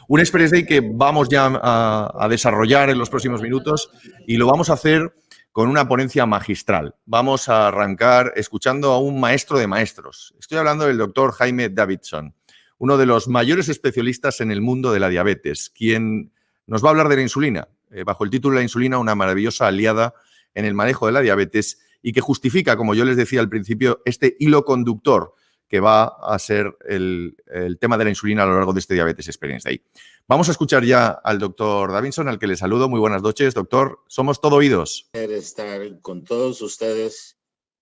Un Express Day que vamos ya a desarrollar en los próximos minutos y lo vamos a hacer con una ponencia magistral. Vamos a arrancar escuchando a un maestro de maestros. Estoy hablando del doctor Jaime Davidson, uno de los mayores especialistas en el mundo de la diabetes, quien nos va a hablar de la insulina, bajo el título de La insulina, una maravillosa aliada en el manejo de la diabetes y que justifica, como yo les decía al principio, este hilo conductor que va a ser el tema de la insulina a lo largo de este Diabetes Experience Day. Vamos a escuchar ya al doctor Davidson, al que le saludo. Muy buenas noches, doctor. Somos todo oídos. Estar con todos ustedes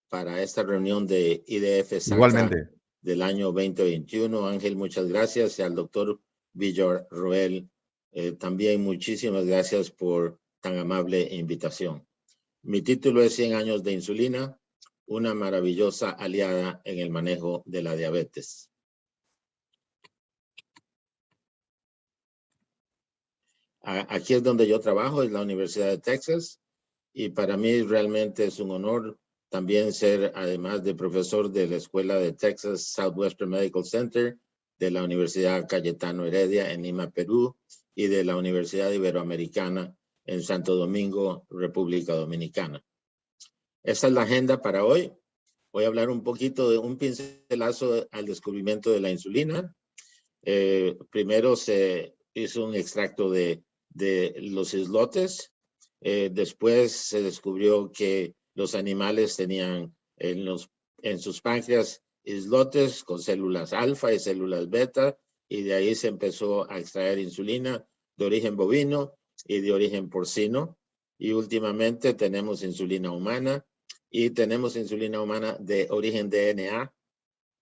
para esta reunión de IDF SACA Igualmente. del año 2021. Ángel, muchas gracias. Y al doctor Villarroel, también muchísimas gracias por tan amable invitación. Mi título es 100 años de insulina, una maravillosa aliada en el manejo de la diabetes. Aquí es donde yo trabajo, es la Universidad de Texas, y para mí realmente es un honor también ser, además de profesor de la Escuela de Texas Southwestern Medical Center, de la Universidad Cayetano Heredia en Lima, Perú, y de la Universidad Iberoamericana en Santo Domingo, República Dominicana. Esta es la agenda para hoy. Voy a hablar un poquito de un pincelazo al descubrimiento de la insulina. Primero se hizo un extracto de los islotes. Después se descubrió que los animales tenían en sus páncreas islotes con células alfa y células beta, y de ahí se empezó a extraer insulina de origen bovino y de origen porcino. Y últimamente tenemos insulina humana, y tenemos insulina humana de origen DNA,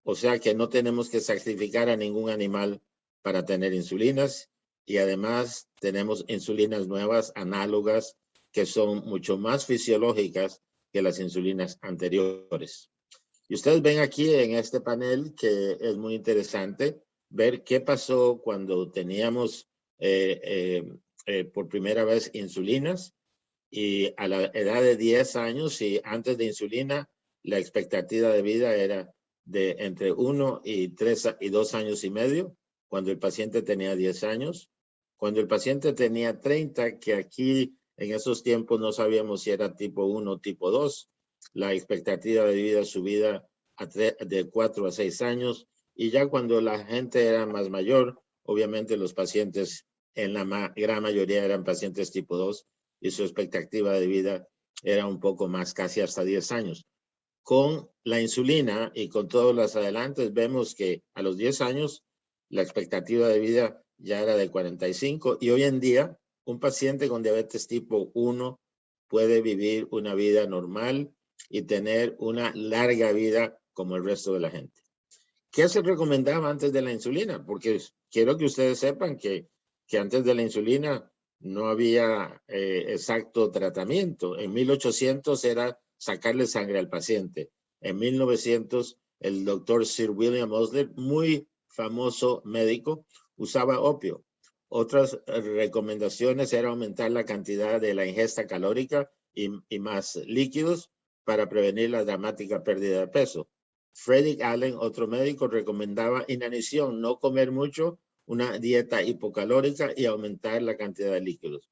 o sea que no tenemos que sacrificar a ningún animal para tener insulinas, y además tenemos insulinas nuevas análogas que son mucho más fisiológicas que las insulinas anteriores. Y ustedes ven aquí en este panel que es muy interesante ver qué pasó cuando teníamos por primera vez insulinas, y a la edad de 10 años y antes de insulina, la expectativa de vida era de entre 1 y 3 y 2 años y medio, cuando el paciente tenía 10 años. Cuando el paciente tenía 30, que aquí en esos tiempos no sabíamos si era tipo 1 o tipo 2, la expectativa de vida subida de 4 a 6 años, y ya cuando la gente era más mayor, obviamente los pacientes en la gran mayoría eran pacientes tipo 2, y su expectativa de vida era un poco más, casi hasta 10 años. Con la insulina y con todos los adelantos, vemos que a los 10 años la expectativa de vida ya era de 45, y hoy en día un paciente con diabetes tipo 1 puede vivir una vida normal y tener una larga vida como el resto de la gente. ¿Qué se recomendaba antes de la insulina? Porque quiero que ustedes sepan que antes de la insulina no había exacto tratamiento. En 1800 era sacarle sangre al paciente. En 1900 el doctor Sir William Osler, muy famoso médico, usaba opio. Otras recomendaciones era aumentar la cantidad de la ingesta calórica y más líquidos para prevenir la dramática pérdida de peso. Frederick Allen, otro médico, recomendaba inanición, no comer mucho, una dieta hipocalórica y aumentar la cantidad de líquidos.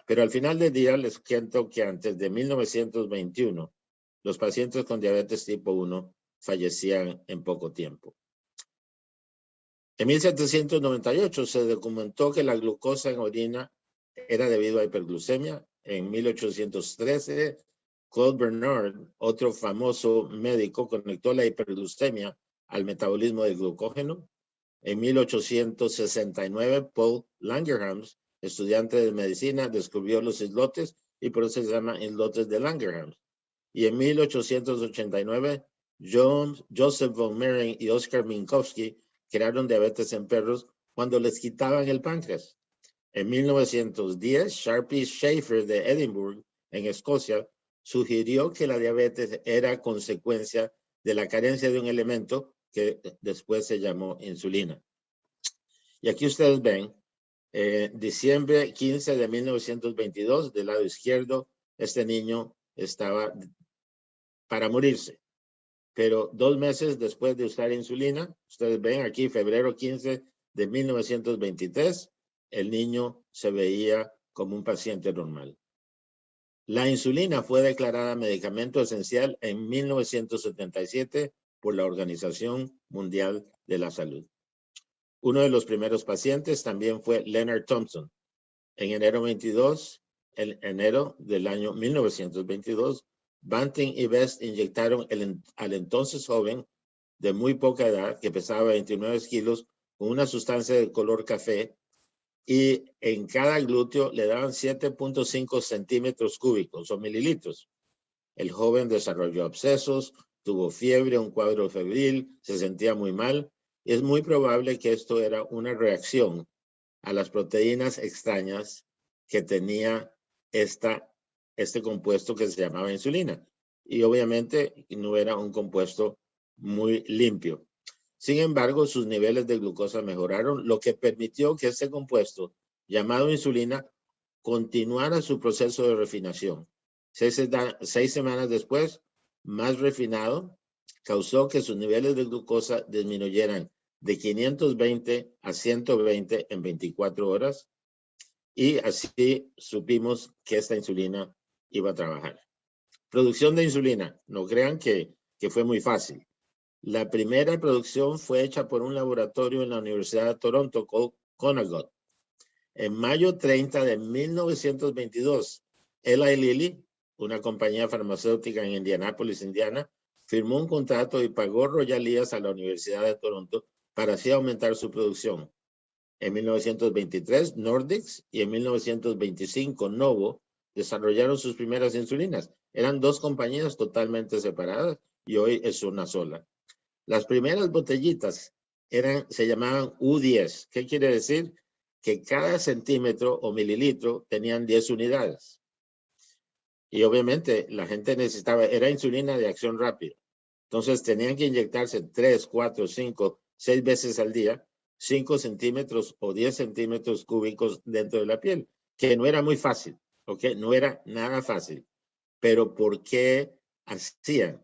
Pero al final del día les cuento que antes de 1921, los pacientes con diabetes tipo 1 fallecían en poco tiempo. En 1798 se documentó que la glucosa en orina era debido a hiperglucemia. En 1813, Claude Bernard, otro famoso médico, conectó la hiperglucemia al metabolismo del glucógeno. En 1869, Paul Langerhans, estudiante de medicina, descubrió los islotes, y por eso se llaman islotes de Langerhans. Y en 1889, Joseph von Mering y Oscar Minkowski crearon diabetes en perros cuando les quitaban el páncreas. En 1910, Sharpie Schaefer de Edinburgh, en Escocia, sugirió que la diabetes era consecuencia de la carencia de un elemento que después se llamó insulina. Y aquí ustedes ven, diciembre 15 de 1922, del lado izquierdo, este niño estaba para morirse. Pero 2 meses después de usar insulina, ustedes ven aquí, febrero 15 de 1923, el niño se veía como un paciente normal. La insulina fue declarada medicamento esencial en 1977 por la Organización Mundial de la Salud. Uno de los primeros pacientes también fue Leonard Thompson. En enero del año 1922, Banting y Best inyectaron al entonces joven de muy poca edad, que pesaba 29 kilos, con una sustancia de color café, y en cada glúteo le daban 7.5 centímetros cúbicos o mililitros. El joven desarrolló abscesos, tuvo fiebre, un cuadro febril, se sentía muy mal. Es muy probable que esto era una reacción a las proteínas extrañas que tenía este compuesto que se llamaba insulina. Y obviamente no era un compuesto muy limpio. Sin embargo, sus niveles de glucosa mejoraron, lo que permitió que este compuesto, llamado insulina, continuara su proceso de refinación. 6 semanas después, más refinado, causó que sus niveles de glucosa disminuyeran de 520 a 120 en 24 horas, y así supimos que esta insulina iba a trabajar. Producción de insulina, no crean que fue muy fácil. La primera producción fue hecha por un laboratorio en la Universidad de Toronto, Conagot. En mayo 30 de 1922, Eli Lilly, una compañía farmacéutica en Indianápolis, Indiana, firmó un contrato y pagó royalías a la Universidad de Toronto para así aumentar su producción. En 1923, Nordics, y en 1925, Novo, desarrollaron sus primeras insulinas. Eran dos compañías totalmente separadas y hoy es una sola. Las primeras botellitas se llamaban U10. ¿Qué quiere decir? Que cada centímetro o mililitro tenían 10 unidades. Y obviamente la gente era insulina de acción rápida. Entonces tenían que inyectarse 3, 4, 5, 6 veces al día, 5 centímetros o 10 centímetros cúbicos dentro de la piel, que no era muy fácil, ¿ok? No era nada fácil. Pero ¿por qué hacían?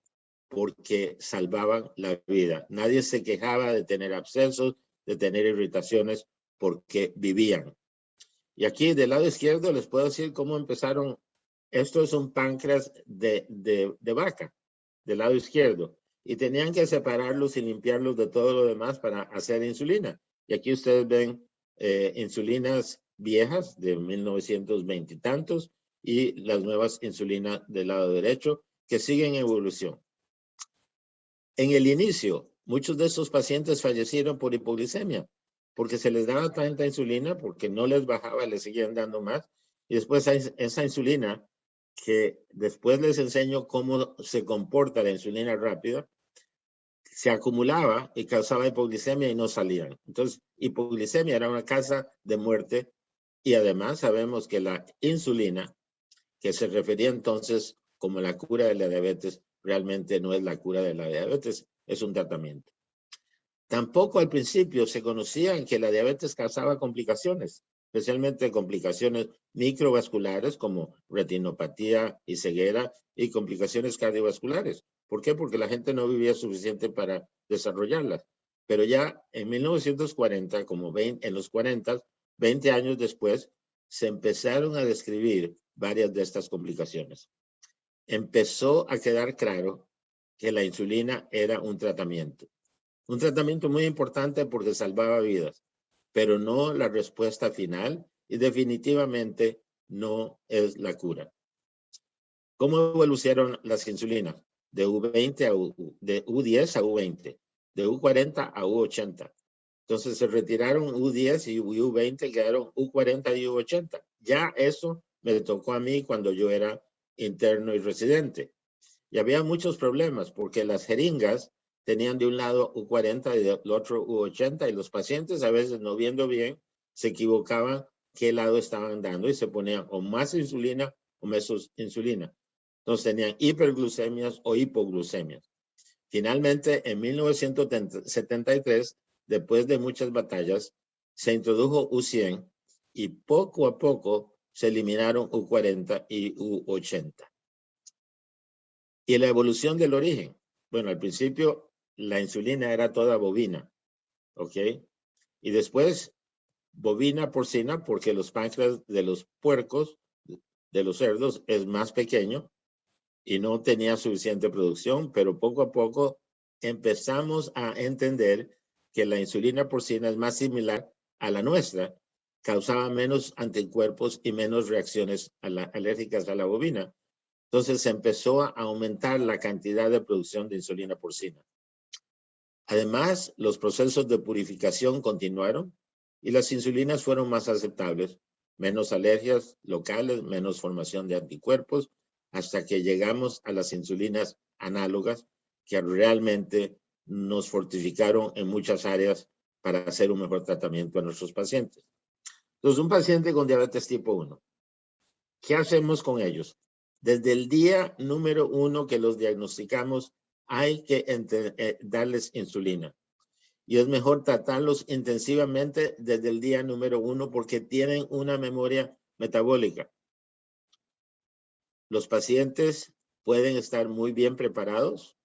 Porque salvaban la vida. Nadie se quejaba de tener abscesos, de tener irritaciones, porque vivían. Y aquí del lado izquierdo les puedo decir cómo empezaron. Esto es un páncreas de vaca, del lado izquierdo. Y tenían que separarlos y limpiarlos de todo lo demás para hacer insulina. Y aquí ustedes ven insulinas viejas de 1920 y tantos y las nuevas insulinas del lado derecho que siguen en evolución. En el inicio, muchos de estos pacientes fallecieron por hipoglicemia, porque se les daba tanta insulina, porque no les bajaba, les seguían dando más. Y después esa insulina, que después les enseño cómo se comporta la insulina rápida, se acumulaba y causaba hipoglicemia y no salían. Entonces, hipoglicemia era una causa de muerte, y además sabemos que la insulina, que se refería entonces como la cura de la diabetes, realmente no es la cura de la diabetes, es un tratamiento. Tampoco al principio se conocían que la diabetes causaba complicaciones, especialmente complicaciones microvasculares como retinopatía y ceguera, y complicaciones cardiovasculares. ¿Por qué? Porque la gente no vivía suficiente para desarrollarlas. Pero ya en 1940, en los 40, 20 años después, se empezaron a describir varias de estas complicaciones. Empezó a quedar claro que la insulina era un tratamiento muy importante porque salvaba vidas, pero no la respuesta final, y definitivamente no es la cura. ¿Cómo evolucionaron las insulinas? De U10 a U20, de U40 a U80. Entonces se retiraron U10 y U20, quedaron U40 y U80. Ya eso me tocó a mí cuando yo era interno y residente. Y había muchos problemas porque las jeringas tenían de un lado U40 y del otro U80, y los pacientes, a veces no viendo bien, se equivocaban qué lado estaban dando y se ponían o más insulina o menos insulina. Entonces tenían hiperglucemias o hipoglucemias. Finalmente, en 1973, después de muchas batallas, se introdujo U100 y poco a poco se eliminaron U40 y U80. Y la evolución del origen. Bueno, al principio la insulina era toda bovina, ¿ok? Y después bovina porcina, porque los páncreas de los puercos, de los cerdos, es más pequeño y no tenía suficiente producción, pero poco a poco empezamos a entender que la insulina porcina es más similar a la nuestra, causaba menos anticuerpos y menos reacciones alérgicas a la bovina. Entonces se empezó a aumentar la cantidad de producción de insulina porcina. Además, los procesos de purificación continuaron y las insulinas fueron más aceptables, menos alergias locales, menos formación de anticuerpos, hasta que llegamos a las insulinas análogas que realmente nos fortificaron en muchas áreas para hacer un mejor tratamiento a nuestros pacientes. Entonces, un paciente con diabetes tipo 1, ¿qué hacemos con ellos? Desde el día número 1 que los diagnosticamos, hay que darles insulina. Y es mejor tratarlos intensivamente desde el día número 1 porque tienen una memoria metabólica. Los pacientes pueden estar muy bien preparados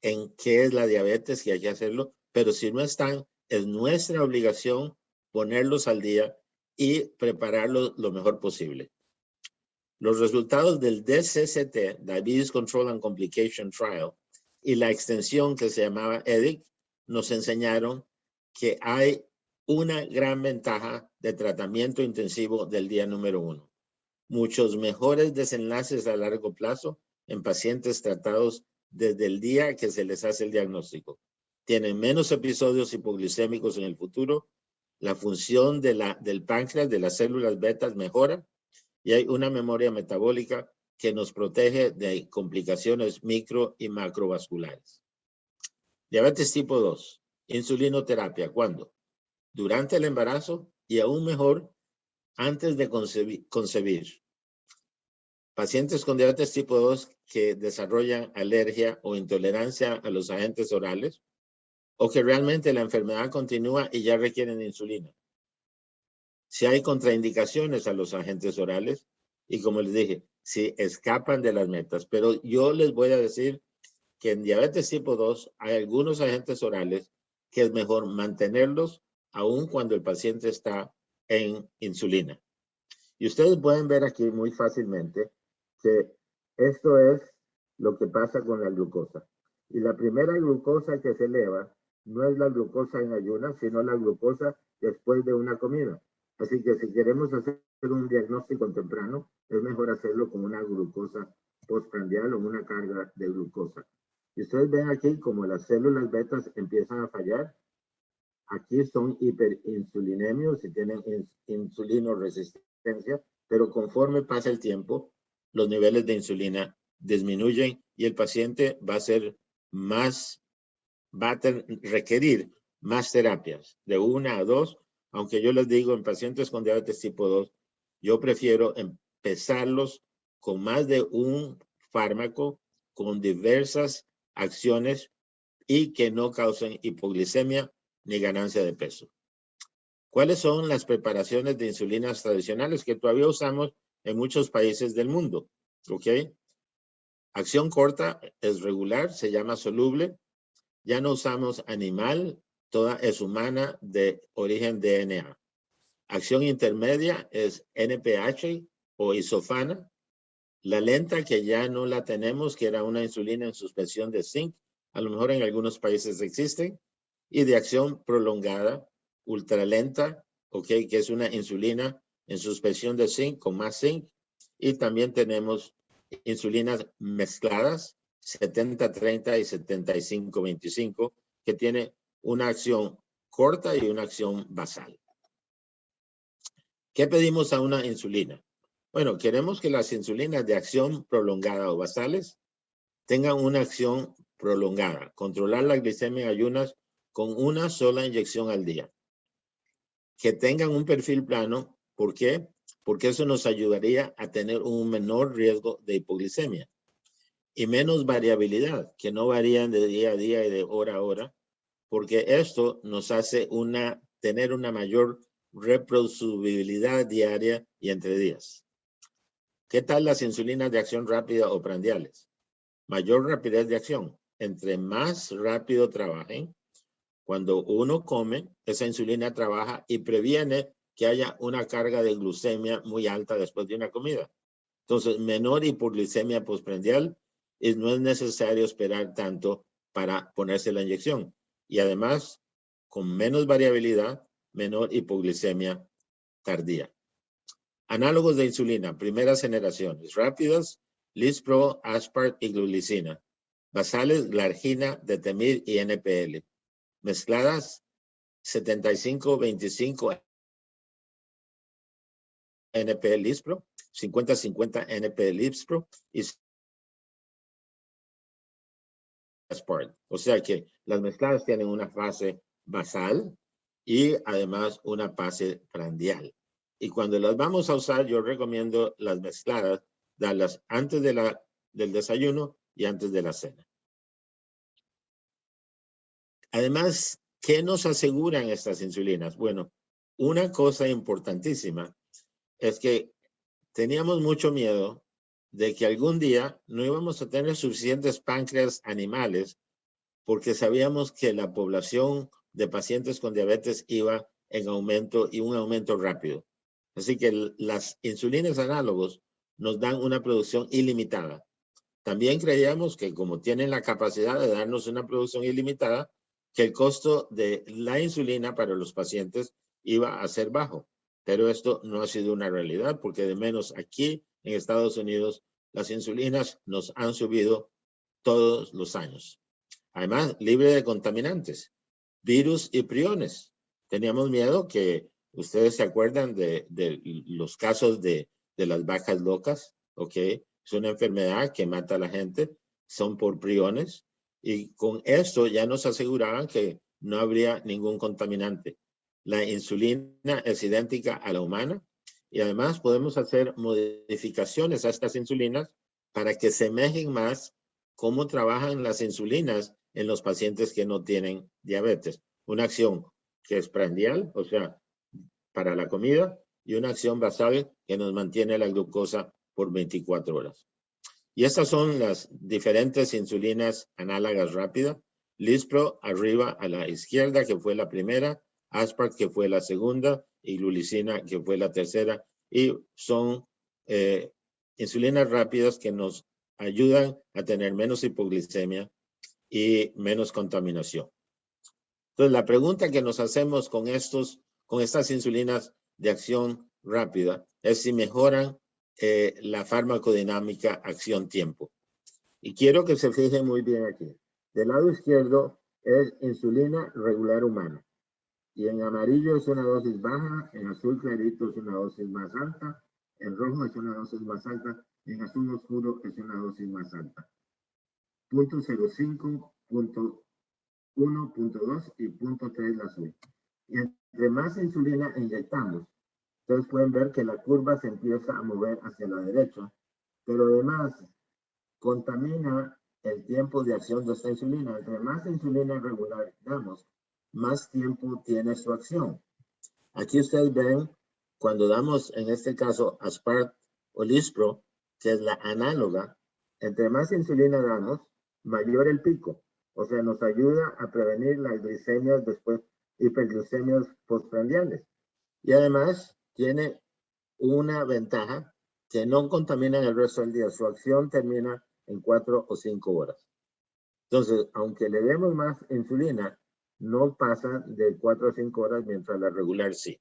en qué es la diabetes, que hay que hacerlo, pero si no están, es nuestra obligación ponerlos al día y prepararlos lo mejor posible. Los resultados del DCCT, Diabetes Control and Complication Trial, y la extensión que se llamaba EDIC, nos enseñaron que hay una gran ventaja de tratamiento intensivo del día número 1. Muchos mejores desenlaces a largo plazo en pacientes tratados desde el día que se les hace el diagnóstico. Tienen menos episodios hipoglicémicos en el futuro, la función del páncreas, de las células betas mejora, y hay una memoria metabólica que nos protege de complicaciones micro y macrovasculares. Diabetes tipo 2, insulinoterapia, ¿cuándo? Durante el embarazo y aún mejor, antes de concebir. Pacientes con diabetes tipo 2 que desarrollan alergia o intolerancia a los agentes orales o que realmente la enfermedad continúa y ya requieren insulina. Si hay contraindicaciones a los agentes orales y como les dije, si escapan de las metas, pero yo les voy a decir que en diabetes tipo 2 hay algunos agentes orales que es mejor mantenerlos aun cuando el paciente está en insulina. Y ustedes pueden ver aquí muy fácilmente que esto es lo que pasa con la glucosa. Y la primera glucosa que se eleva no es la glucosa en ayunas, sino la glucosa después de una comida. Así que si queremos hacer un diagnóstico temprano, es mejor hacerlo con una glucosa postprandial o una carga de glucosa. Y ustedes ven aquí como las células betas empiezan a fallar. Aquí son hiperinsulinemios y tienen insulinoresistencia, pero conforme pasa el tiempo, los niveles de insulina disminuyen y el paciente va a requerir más terapias, de 1 a 2, aunque yo les digo, en pacientes con diabetes tipo 2, yo prefiero empezarlos con más de un fármaco, con diversas acciones y que no causen hipoglicemia ni ganancia de peso. ¿Cuáles son las preparaciones de insulinas tradicionales que todavía usamos en muchos países del mundo? ¿Ok? Acción corta es regular, se llama soluble. Ya no usamos animal, toda es humana de origen DNA. Acción intermedia es NPH o isofana. La lenta, que ya no la tenemos, que era una insulina en suspensión de zinc, a lo mejor en algunos países existen. Y de acción prolongada, ultralenta, ok, que es una insulina en suspensión de zinc con más zinc. Y también tenemos insulinas mezcladas, 70-30 y 75-25, que tiene una acción corta y una acción basal. ¿Qué pedimos a una insulina? Bueno, queremos que las insulinas de acción prolongada o basales tengan una acción prolongada, controlar la glicemia en ayunas con una sola inyección al día. Que tengan un perfil plano, ¿por qué? Porque eso nos ayudaría a tener un menor riesgo de hipoglicemia y menos variabilidad, que no varían de día a día y de hora a hora, porque esto nos hace tener una mayor reproducibilidad diaria y entre días. ¿Qué tal las insulinas de acción rápida o prandiales? Mayor rapidez de acción. Entre más rápido trabajen, Cuando uno come, esa insulina trabaja y previene que haya una carga de glucemia muy alta después de una comida. Entonces, menor hipoglicemia postprandial y no es necesario esperar tanto para ponerse la inyección. Y además, con menos variabilidad, menor hipoglicemia tardía. Análogos de insulina, primeras generaciones, rápidas, Lispro, Aspart y glulicina. Basales, Glargina, Detemir y NPL. Mezcladas, 75-25 NPL Lispro, 50-50 NPL Lispro y Aspart. O sea que las mezcladas tienen una fase basal y además una fase prandial. Y cuando las vamos a usar, yo recomiendo las mezcladas, darlas antes del desayuno y antes de la cena. Además, ¿qué nos aseguran estas insulinas? Bueno, una cosa importantísima es que teníamos mucho miedo de que algún día no íbamos a tener suficientes páncreas animales porque sabíamos que la población de pacientes con diabetes iba en aumento y un aumento rápido. Así que las insulinas análogos nos dan una producción ilimitada. También creíamos que como tienen la capacidad de darnos una producción ilimitada, que el costo de la insulina para los pacientes iba a ser bajo. Pero esto no ha sido una realidad porque de menos aquí en Estados Unidos las insulinas nos han subido todos los años. Además, libre de contaminantes, virus y priones. Teníamos miedo que ustedes se acuerdan de los casos de las vacas locas, ¿ok? Es una enfermedad que mata a la gente, son por priones y con esto ya nos aseguraban que no habría ningún contaminante. La insulina es idéntica a la humana y además podemos hacer modificaciones a estas insulinas para que semejen más cómo trabajan las insulinas en los pacientes que no tienen diabetes. Una acción que es prandial, o sea, para la comida, y una acción basal que nos mantiene la glucosa por 24 horas. Y estas son las diferentes insulinas análogas rápidas. Lispro arriba a la izquierda, que fue la primera, Aspart, que fue la segunda, y glulicina, que fue la tercera. Y son insulinas rápidas que nos ayudan a tener menos hipoglicemia y menos contaminación. Entonces, la pregunta que nos hacemos con estas insulinas de acción rápida es si mejoran la farmacodinámica acción-tiempo. Y quiero que se fijen muy bien aquí. Del lado izquierdo es insulina regular humana. Y en amarillo es una dosis baja, en azul clarito es una dosis más alta, en rojo es una dosis más alta, y en azul oscuro es una dosis más alta. 0.05, 1.2 y 0.3 la azul. Y entre más insulina inyectamos, ustedes pueden ver que la curva se empieza a mover hacia la derecha, pero además contamina el tiempo de acción de esta insulina. Entre más insulina regular damos, más tiempo tiene su acción. Aquí ustedes ven, cuando damos, en este caso, Aspart o Lispro, que es la análoga, entre más insulina damos, mayor el pico. O sea, nos ayuda a prevenir las glicemias después, hiperglicemias postprandiales. Y además tiene una ventaja que no contamina el resto del día. Su acción termina en 4 o 5 horas. Entonces, aunque le demos más insulina, no pasa de 4 a 5 horas, mientras la regular sí.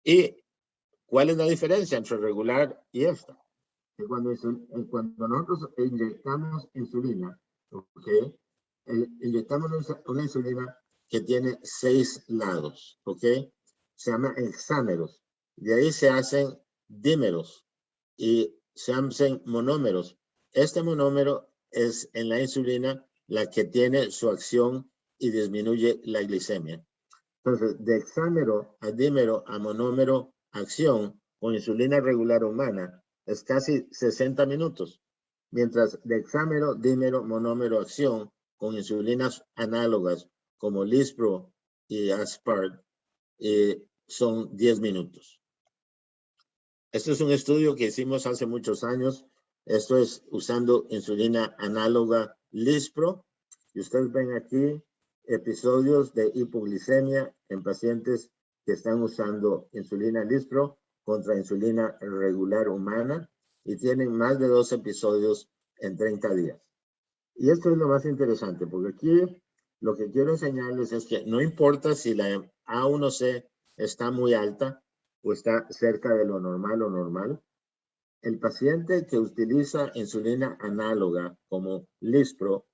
¿Y cuál es la diferencia entre regular y esta? Que cuando nosotros inyectamos insulina, ¿ok? Inyectamos una insulina que tiene 6 lados, ¿ok? Se llama hexámeros. De ahí se hacen dímeros y se hacen monómeros. Este monómero es en la insulina la que tiene su acción y disminuye la glicemia. Entonces, de hexámero a dímero a monómero acción con insulina regular humana es casi 60 minutos, mientras de hexámero, dímero, monómero acción con insulinas análogas como Lispro y Aspart son 10 minutos. Este es un estudio que hicimos hace muchos años. Esto es usando insulina análoga Lispro. Y ustedes ven aquí episodios de hipoglicemia en pacientes que están usando insulina Lispro contra insulina regular humana y tienen más de 2 episodios en 30 días. Y esto es lo más interesante, porque aquí lo que quiero enseñarles es que no importa si la A1C está muy alta o está cerca de lo normal, el paciente que utiliza insulina análoga como Lispro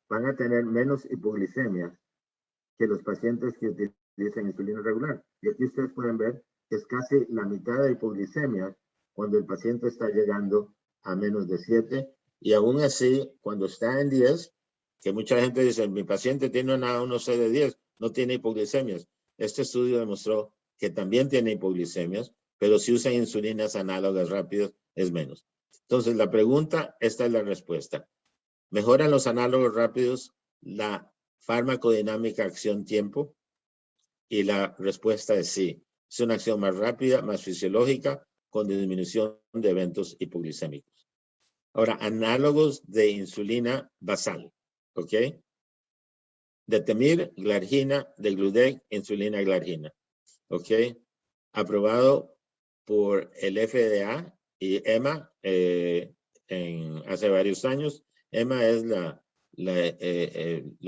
van a tener menos hipoglicemia que los pacientes que utilizan insulina regular. Y aquí ustedes pueden ver que es casi la mitad de hipoglicemia cuando el paciente está llegando a menos de 7. Y aún así, cuando está en 10, que mucha gente dice, mi paciente tiene una A1C de 10, no tiene hipoglicemias. Este estudio demostró que también tiene hipoglicemias, pero si usan insulinas análogas rápidas, es menos. Entonces, la pregunta, esta es la respuesta. ¿Mejoran los análogos rápidos la farmacodinámica acción-tiempo? Y la respuesta es sí. Es una acción más rápida, más fisiológica, con disminución de eventos hipoglicémicos. Ahora, análogos de insulina basal, ¿ok? Detemir, glargina, degludec, insulina glargina, ¿ok? Aprobado por el FDA y EMA hace varios años. EMA es la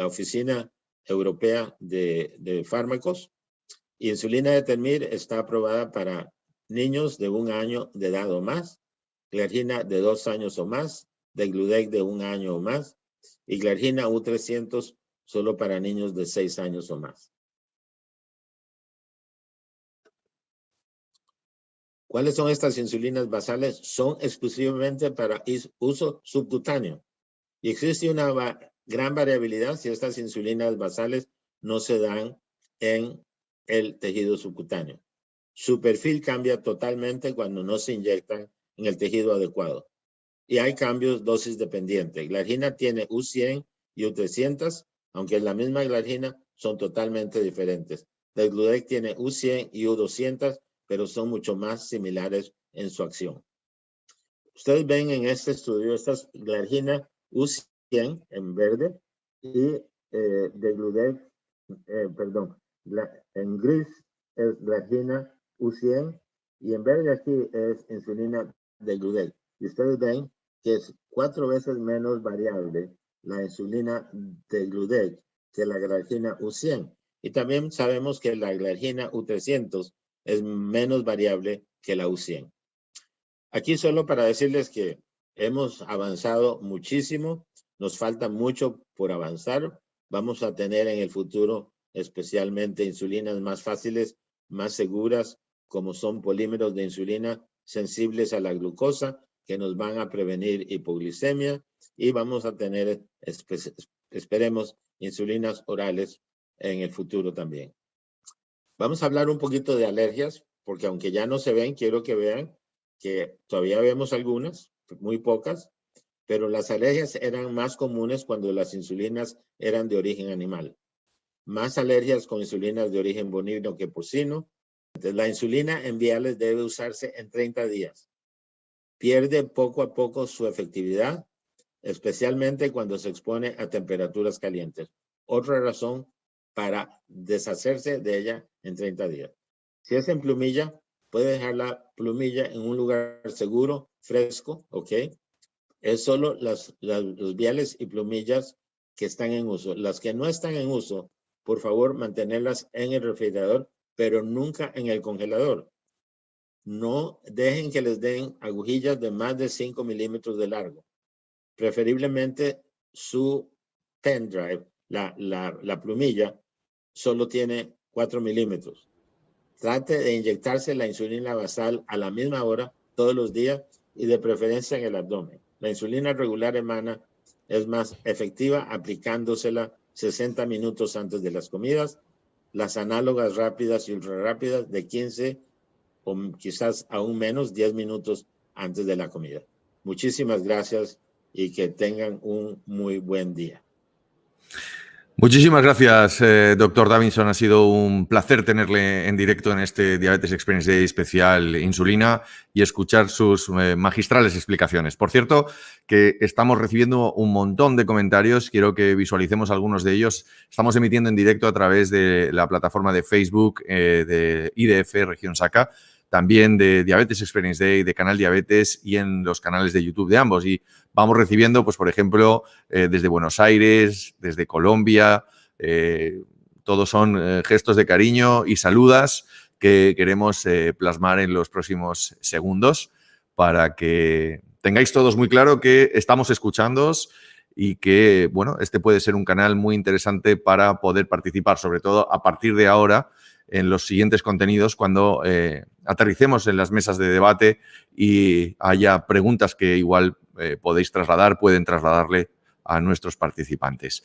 Oficina Europea de Fármacos. Insulina Detemir está aprobada para niños de 1 año de edad o más, glargina de 2 años o más, degludec de 1 año o más, y glargina U300 solo para niños de 6 años o más. ¿Cuáles son estas insulinas basales? Son exclusivamente para uso subcutáneo. Y existe una gran variabilidad si estas insulinas basales no se dan en el tejido subcutáneo. Su perfil cambia totalmente cuando no se inyectan en el tejido adecuado. Y hay cambios dosis dependientes. Glargina tiene U100 y U300, aunque es la misma glargina, son totalmente diferentes. Degludec tiene U100 y U200, pero son mucho más similares en su acción. Ustedes ven en este estudio, esta es glargina U100 en verde y degludec, en gris es glargina U100 y en verde aquí es insulina degludec. Y ustedes ven que es 4 veces menos variable la insulina degludec que la glargina U100. Y también sabemos que la glargina U300 es menos variable que la U100. Aquí solo para decirles que hemos avanzado muchísimo, nos falta mucho por avanzar. Vamos a tener en el futuro especialmente insulinas más fáciles, más seguras, como son polímeros de insulina sensibles a la glucosa, que nos van a prevenir hipoglicemia, y vamos a tener, esperemos, insulinas orales en el futuro también. Vamos a hablar un poquito de alergias, porque aunque ya no se ven, quiero que vean que todavía vemos algunas, muy pocas, pero las alergias eran más comunes cuando las insulinas eran de origen animal. Más alergias con insulinas de origen bovino que porcino. Entonces, la insulina en viales debe usarse en 30 días. Pierde poco a poco su efectividad, especialmente cuando se expone a temperaturas calientes. Otra razón para deshacerse de ella en 30 días. Si es en plumilla, puede dejar la plumilla en un lugar seguro, fresco, ¿ok? Es solo los viales y plumillas que están en uso. Las que no están en uso, por favor, mantenerlas en el refrigerador, pero nunca en el congelador. No dejen que les den agujillas de más de 5 milímetros de largo. Preferiblemente su pen drive, la plumilla, solo tiene 4 milímetros. Trate de inyectarse la insulina basal a la misma hora todos los días y de preferencia en el abdomen. La insulina regular humana es más efectiva aplicándosela 60 minutos antes de las comidas. Las análogas rápidas y ultrarrápidas de 15 o quizás aún menos 10 minutos antes de la comida. Muchísimas gracias y que tengan un muy buen día. Muchísimas gracias, doctor Davidson. Ha sido un placer tenerle en directo en este Diabetes Experience Day especial Insulina y escuchar sus magistrales explicaciones. Por cierto, que estamos recibiendo un montón de comentarios. Quiero que visualicemos algunos de ellos. Estamos emitiendo en directo a través de la plataforma de Facebook de IDF Región SACA, también de Diabetes Experience Day, de Canal Diabetes y en los canales de YouTube de ambos. Y vamos recibiendo, pues, por ejemplo, desde Buenos Aires, desde Colombia, todos son gestos de cariño y saludas que queremos plasmar en los próximos segundos para que tengáis todos muy claro que estamos escuchándoos y que, bueno, este puede ser un canal muy interesante para poder participar, sobre todo a partir de ahora, en los siguientes contenidos, cuando aterricemos en las mesas de debate y haya preguntas que igual podéis trasladar, pueden trasladarle a nuestros participantes.